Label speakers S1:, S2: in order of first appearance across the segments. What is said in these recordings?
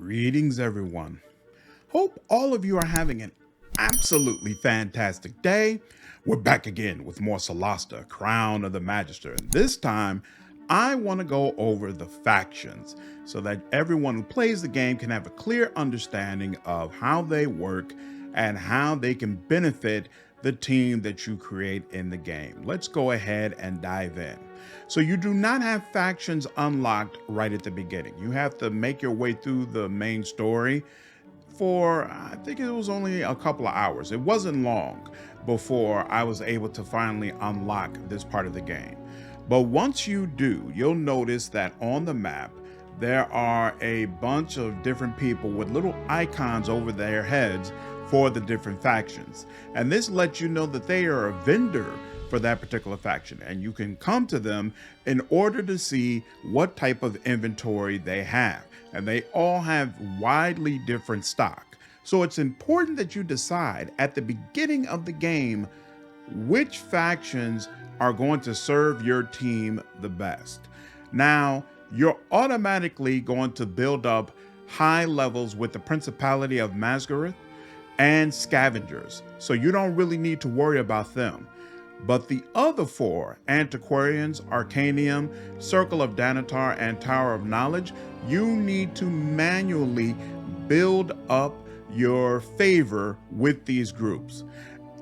S1: Greetings, everyone. Hope all of you are having an absolutely fantastic day. We're back again with more Solasta, Crown of the Magister. And this time, I want to go over the factions so that everyone who plays the game can have a clear understanding of how they work and how they can benefit the team that you create in the game. Let's go ahead and dive in. So you do not have factions unlocked right at the beginning. You have to make your way through the main story for, I think it was only a couple of hours. It wasn't long before I was able to finally unlock this part of the game. But once you do, you'll notice that on the map, there are a bunch of different people with little icons over their heads for the different factions. And this lets you know that they are a vendor for that particular faction. And you can come to them in order to see what type of inventory they have. And they all have widely different stock. So it's important that you decide at the beginning of the game which factions are going to serve your team the best. Now, you're automatically going to build up high levels with the Principality of Masgarth and Scavangers, so you don't really need to worry about them. But the other four, Antiquarians, Arcaneum, Circle of Danatar, and Tower of Knowledge, you need to manually build up your favor with these groups.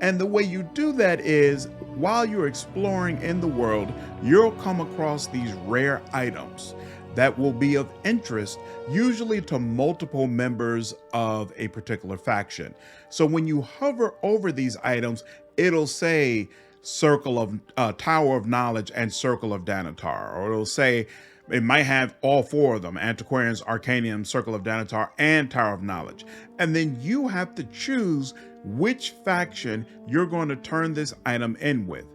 S1: And the way you do that is, while you're exploring in the world, you'll come across these rare items that will be of interest, usually to multiple members of a particular faction. So when you hover over these items, it'll say Circle of Tower of Knowledge and Circle of Danatar, or it'll say, it might have all four of them, Antiquarians, Arcaneum, Circle of Danatar, and Tower of Knowledge. And then you have to choose which faction you're going to turn this item in with.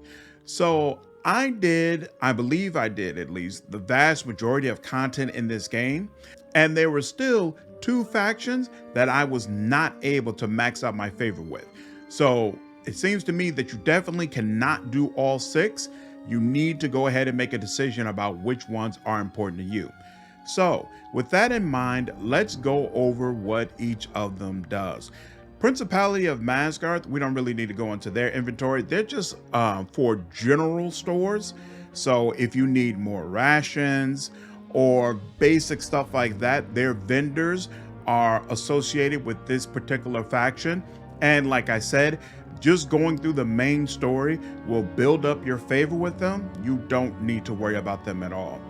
S1: So I believe I did at least, the vast majority of content in this game. And there were still two factions that I was not able to max out my favor with. So it seems to me that you definitely cannot do all six. You need to go ahead and make a decision about which ones are important to you. So with that in mind, let's go over what each of them does. Principality of Masgarth, we don't really need to go into their inventory. They're just for general stores. So if you need more rations or basic stuff like that, their vendors are associated with this particular faction. And like I said, just going through the main story will build up your favor with them. You don't need to worry about them at all.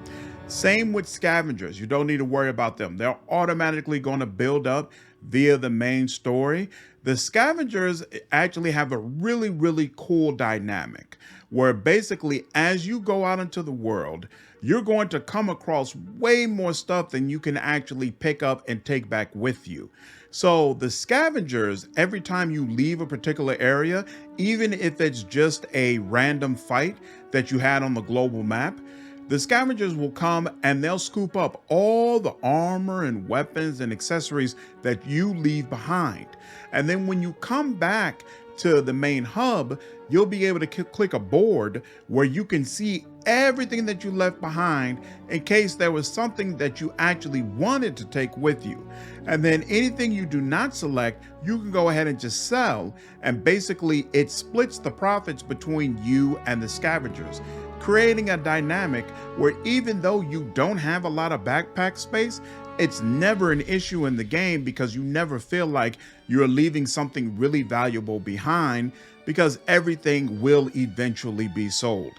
S1: Same with Scavengers. You don't need to worry about them. They're automatically going to build up via the main story. The Scavengers actually have a really, really cool dynamic where basically as you go out into the world, you're going to come across way more stuff than you can actually pick up and take back with you. So the Scavengers, every time you leave a particular area, even if it's just a random fight that you had on the global map, the Scavengers will come and they'll scoop up all the armor and weapons and accessories that you leave behind. And then when you come back to the main hub, you'll be able to click a board where you can see everything that you left behind in case there was something that you actually wanted to take with you. And then anything you do not select, you can go ahead and just sell. And basically it splits the profits between you and the Scavengers, creating a dynamic where even though you don't have a lot of backpack space, it's never an issue in the game because you never feel like you're leaving something really valuable behind because everything will eventually be sold.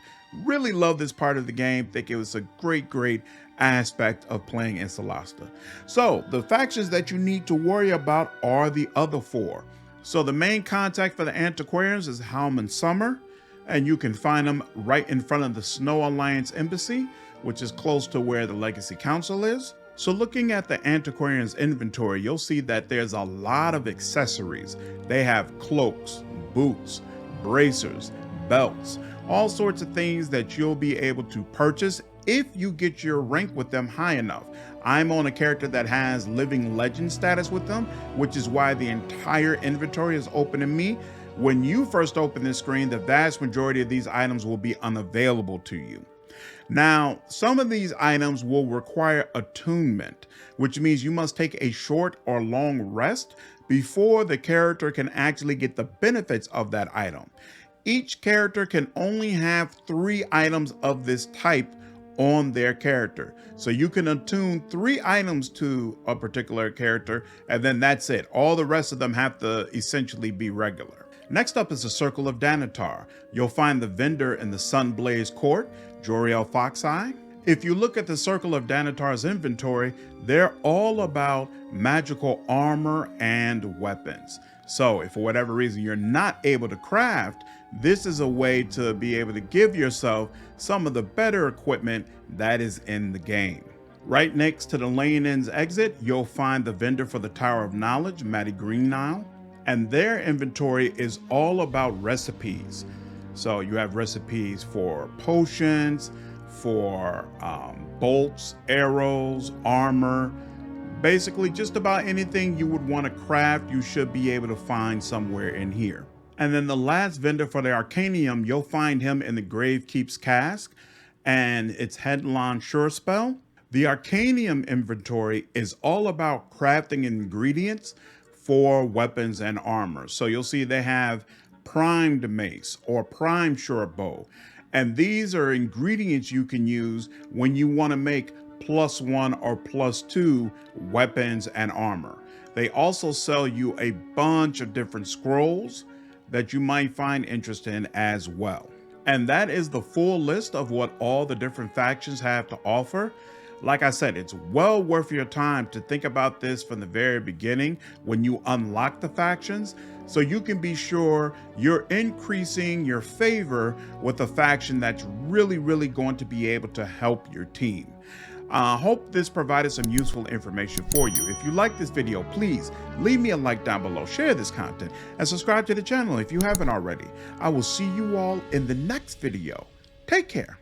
S1: Really love this part of the game. Think it was a great aspect of playing in Solasta. So the factions that you need to worry about are the other four. So the main contact for the Antiquarians is Halman Summer, and you can find them right in front of the Snow Alliance Embassy, which is close to where the Legacy Council is. So looking at the Antiquarians inventory, you'll see that there's a lot of accessories. They have cloaks, boots, bracers, belts, all sorts of things that you'll be able to purchase if you get your rank with them high enough. I'm on a character that has living legend status with them, which is why the entire inventory is open to me. When you first open this screen, the vast majority of these items will be unavailable to you. Now, some of these items will require attunement, which means you must take a short or long rest before the character can actually get the benefits of that item. Each character can only have 3 items of this type on their character. So you can attune 3 items to a particular character, and then that's it. All the rest of them have to essentially be regular. Next up is the Circle of Danatar. You'll find the vendor in the Sunblaze Court, Joriel Foxeye. If you look at the Circle of Danatar's inventory, they're all about magical armor and weapons. So if for whatever reason you're not able to craft, this is a way to be able to give yourself some of the better equipment that is in the game. Right next to the Lane-In's exit, you'll find the vendor for the Tower of Knowledge, Matty Greenile, and their inventory is all about recipes. So you have recipes for potions, for bolts, arrows, armor, basically just about anything you would want to craft, you should be able to find somewhere in here. And then the last vendor for the Arcaneum, you'll find him in the Gravekeep's Cask and its Headlong Sure Spell. The Arcaneum inventory is all about crafting ingredients for weapons and armor. So you'll see they have primed mace or prime short bow. And these are ingredients you can use when you want to make +1 or +2 weapons and armor. They also sell you a bunch of different scrolls that you might find interesting as well. And that is the full list of what all the different factions have to offer. Like I said, it's well worth your time to think about this from the very beginning when you unlock the factions, so you can be sure you're increasing your favor with a faction that's really going to be able to help your team. I hope this provided some useful information for you. If you like this video, please leave me a like down below, share this content, and subscribe to the channel if you haven't already. I will see you all in the next video. Take care.